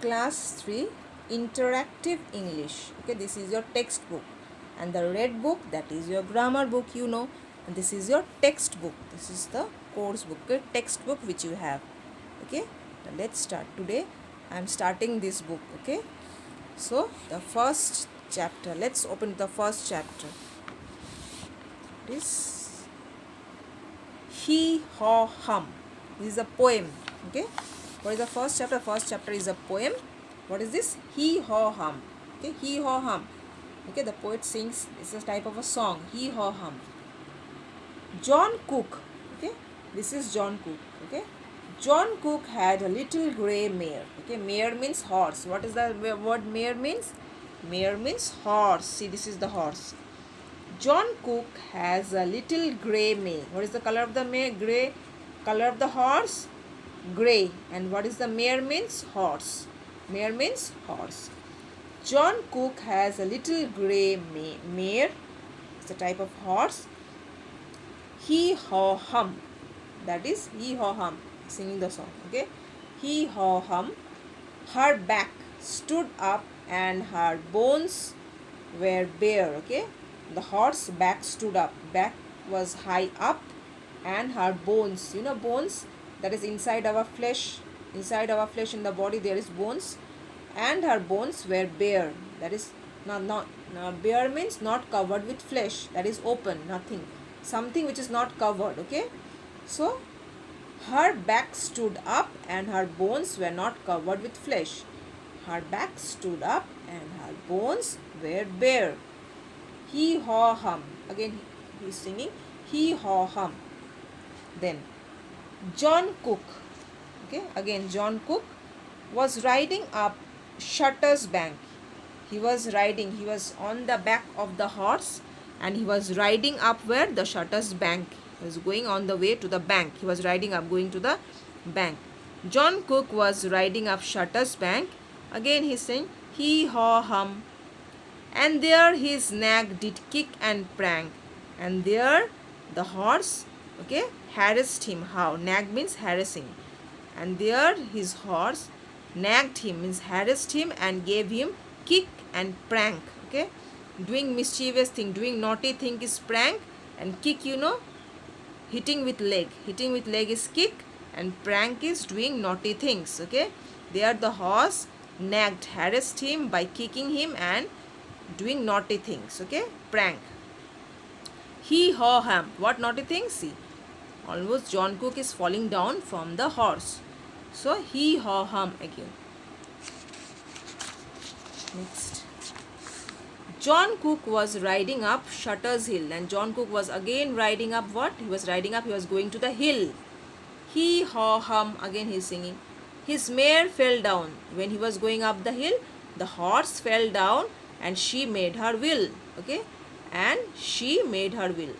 Class 3 Interactive English. Okay, this is your textbook, and the red book, that is your grammar book, and this is your textbook. This is the course book, okay, textbook which you have. Okay, now let's start. Today I am starting this book. Okay, so the first chapter, let's open the first chapter. This He Haw Hum. This is a poem. Okay, what is the first chapter? First chapter is a poem. What is this? He Haw Hum. Okay, He Haw Hum. Okay, the poet sings. This is a type of a song. He Haw Hum. John Cook. Okay, this is John Cook. Okay, John Cook had a little grey mare. Okay, mare means horse. What is the word mare means? Mare means horse. See, this is the horse. John Cook has a little grey mare. What is the color of the mare? Grey. Color of the horse? Grey. And what is the mare means? Horse. Mare means horse. John Cook has a little grey mare. It's a type of horse. He haw hum. That is he haw hum. Singing the song. Okay. He haw hum. Her back stood up and her bones were bare. Okay. The horse back stood up. Back was high up, and her bones. Bones, that is inside our flesh. Inside our flesh in the body there is bones, and her bones were bare. That is not bare means not covered with flesh. That is open, nothing. Something which is not covered. Okay. So her back stood up and her bones were not covered with flesh. Her back stood up and her bones were bare. He haw hum. Again he is singing. He haw hum. Then John Cook. Okay, again John Cook was riding up Shutter's Bank. He was on the back of the horse, and he was riding up where? The Shutter's Bank. He was going on the way to the bank. He was riding up, going to the bank. John Cook was riding up Shutter's Bank. Again he is saying, he haw hum. And there his nag did kick and prank. And there the horse, okay, harassed him. How? Nag means harassing. And there his horse nagged him, means harassed him, and gave him kick and prank. Okay, doing mischievous thing, doing naughty thing is prank, and kick, hitting with leg. Hitting with leg is kick, and prank is doing naughty things. Okay, there the horse nagged, harassed him by kicking him and doing naughty things. Okay, prank. He haw hum. What naughty things? See, almost John Cook is falling down from the horse. So he haw hum again. Next. John Cook was riding up Shutter's Hill, and John Cook was again riding up what? He was going to the hill. He haw hum. Again he is singing. His mare fell down. When he was going up the hill, the horse fell down and she made her will. Okay, and she made her will.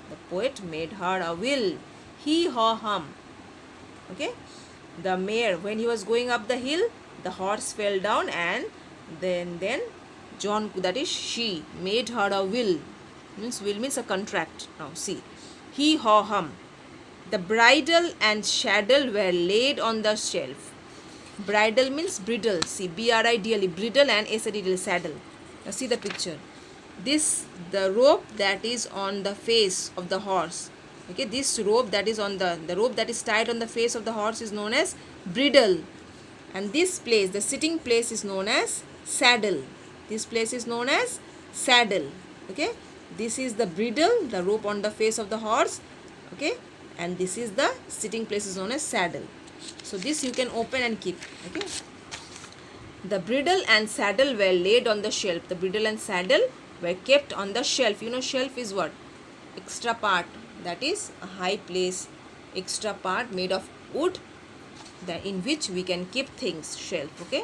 The poet made her a will. He haw hum. Okay, the mare, when he was going up the hill, the horse fell down, and then John, that is she, made her a will. Will means a contract. Now see, he haw hum. The bridle and saddle were laid on the shelf. Bridle means bridle. See, bridle, bridle, and saddle, saddle. Now see the picture. The rope that is on the face of the horse. Okay, this rope that is on the rope that is tied on the face of the horse is known as bridle, and this place, the sitting place, is known as saddle. This place is known as saddle. Okay, this is the bridle, the rope on the face of the horse. Okay, and this is the sitting place, is known as saddle. So this you can open and keep. Okay, the bridle and saddle were laid on the shelf. The bridle and saddle were kept on the shelf. Shelf is what? Extra part. That is a high place, extra part made of wood, in which we can keep things. Shelf. Okay,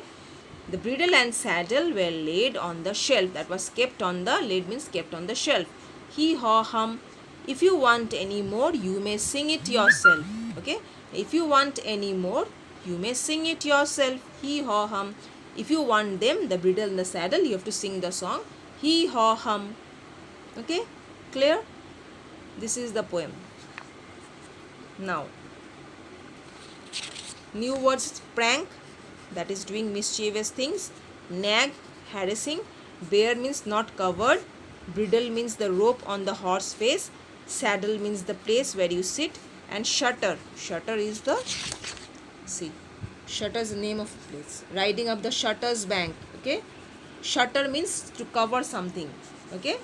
the bridle and saddle were laid on the shelf. That was kept on the, laid means kept on the shelf. He haw hum. If you want any more, you may sing it yourself. Okay, if you want any more, you may sing it yourself. He haw hum. If you want them, the bridle and the saddle, you have to sing the song. He haw hum. Okay, clear? This is the poem. Now, new words: prank, that is doing mischievous things. Nag, harassing. Bear means not covered. Bridle means the rope on the horse face. Saddle means the place where you sit. And shutter, shutter is the, see, shutter is the name of a place. Riding up the shutter's bank. Okay, shutter means to cover something. Okay,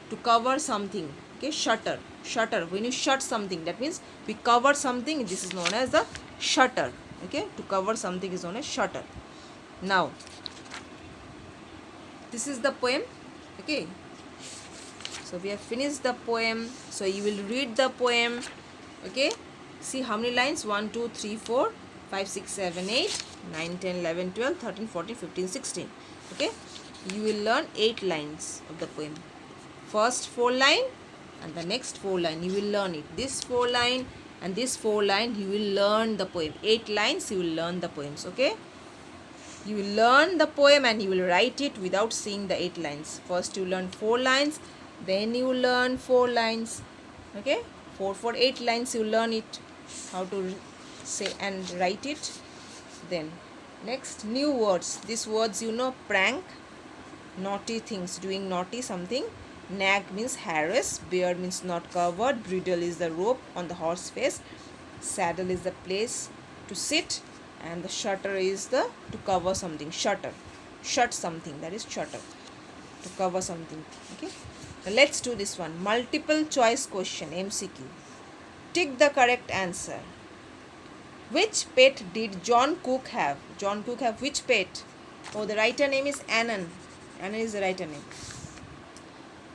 to cover something. Okay, shutter, shutter, when you shut something, that means we cover something, this is known as the shutter. Okay, to cover something is known as shutter. Now this is the poem. Okay, so we have finished the poem. So you will read the poem. Okay, see how many lines? 1 2 3 4 5 6 7 8 9 10 11 12 13 14 15 16. Okay, you will learn 8 lines of the poem. First 4 line and the next 4 line you will learn it. This 4 line and this 4 line you will learn the poem. 8 lines you will learn the poems. Okay, you will learn the poem and you will write it without seeing the 8 lines. First you learn 4 lines, then you learn 4 lines. Okay, 4 for 8 lines you learn it, how to say and write it. Then next, new words. These words you know: prank, naughty things, doing naughty something. Nag means harass. Bear means not covered. Bridle is the rope on the horse face. Saddle is the place to sit. And the shutter is the to cover something. Shutter, shut something, that is shutter, to cover something. Okay, now let's do this one. Multiple choice question, MCQ. Tick the correct answer. Which pet did John Cook have? John Cook have which pet? Oh, the writer name is Annan. Annan is the writer name.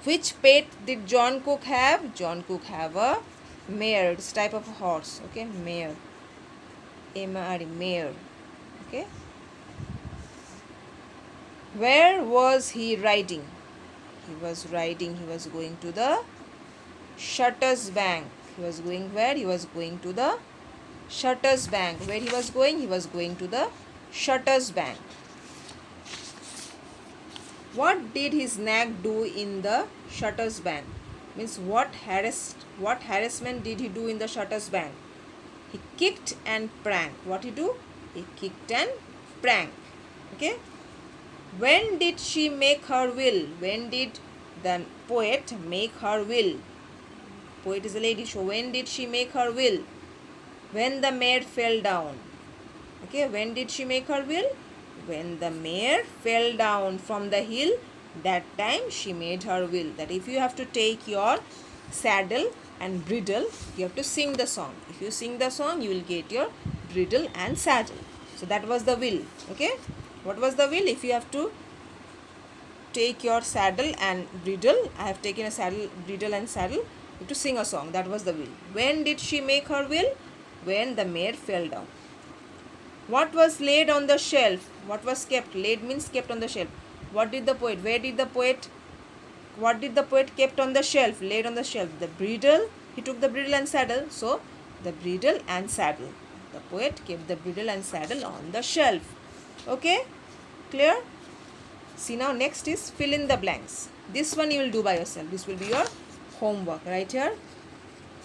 Which pet did John Cook have? John Cook have a mare. It's type of a horse. Okay, mare. M-A-R-E, mare. Okay. Where was he riding? He was riding. He was going to the Shutter's Bank. He was going where? He was going to the Shutter's Bank. Where he was going? He was going to the Shutter's Bank. What did his nag do in the Shutter's Bank? Means what harassment did he do in the Shutter's Bank? He kicked and pranked. What he do? He kicked and pranked. Okay. When did she make her will? When did the poet make her will? Poet is a lady. So when did she make her will? When the mare fell down. Okay. When did she make her will? When the mare fell down from the hill, that time she made her will. That if you have to take your saddle and bridle, you have to sing the song. If you sing the song, you will get your bridle and saddle. So that was the will. Okay. What was the will? If you have to take your saddle and bridle, I have taken a saddle, bridle and saddle, you have to sing a song. That was the will. When did she make her will? When the mare fell down. What was laid on the shelf? What was kept? Laid means kept on the shelf. What did the poet? Where did the poet? What did the poet kept on the shelf? Laid on the shelf. The bridle. He took the bridle and saddle. So the bridle and saddle. The poet kept the bridle and saddle on the shelf. Okay? Clear? See, now next is fill in the blanks. This one you will do by yourself. This will be your homework. Right here.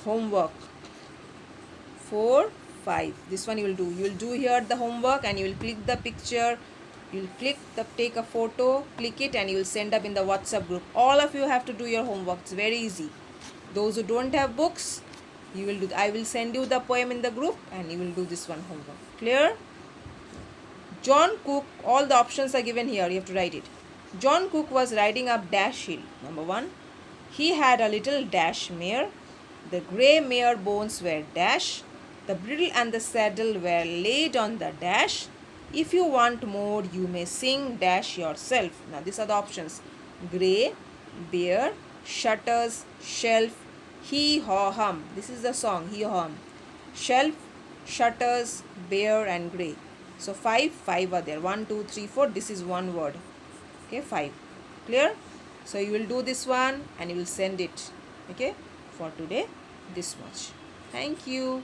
Homework. 4, 5. This one you will do. You will do here the homework and you will click the picture. You will take a photo, click it and you will send up in the WhatsApp group. All of you have to do your homework. It's very easy. Those who don't have books, you will do. I will send you the poem in the group and you will do this one homework. Clear? John Cook, all the options are given here. You have to write it. John Cook was riding up dash hill. Number 1. He had a little dash mare. The grey mare bones were dash. The bridle and the saddle were laid on the dash. If you want more, you may sing dash yourself. Now these are the options. Grey, bear, shutters, shelf, hee haw hum. This is the song, hee haw hum. Shelf, shutters, bear and grey. So 5 are there. 1, 2, 3, 4. This is one word. Okay, 5. Clear? So you will do this one and you will send it. Okay, for today this much. Thank you.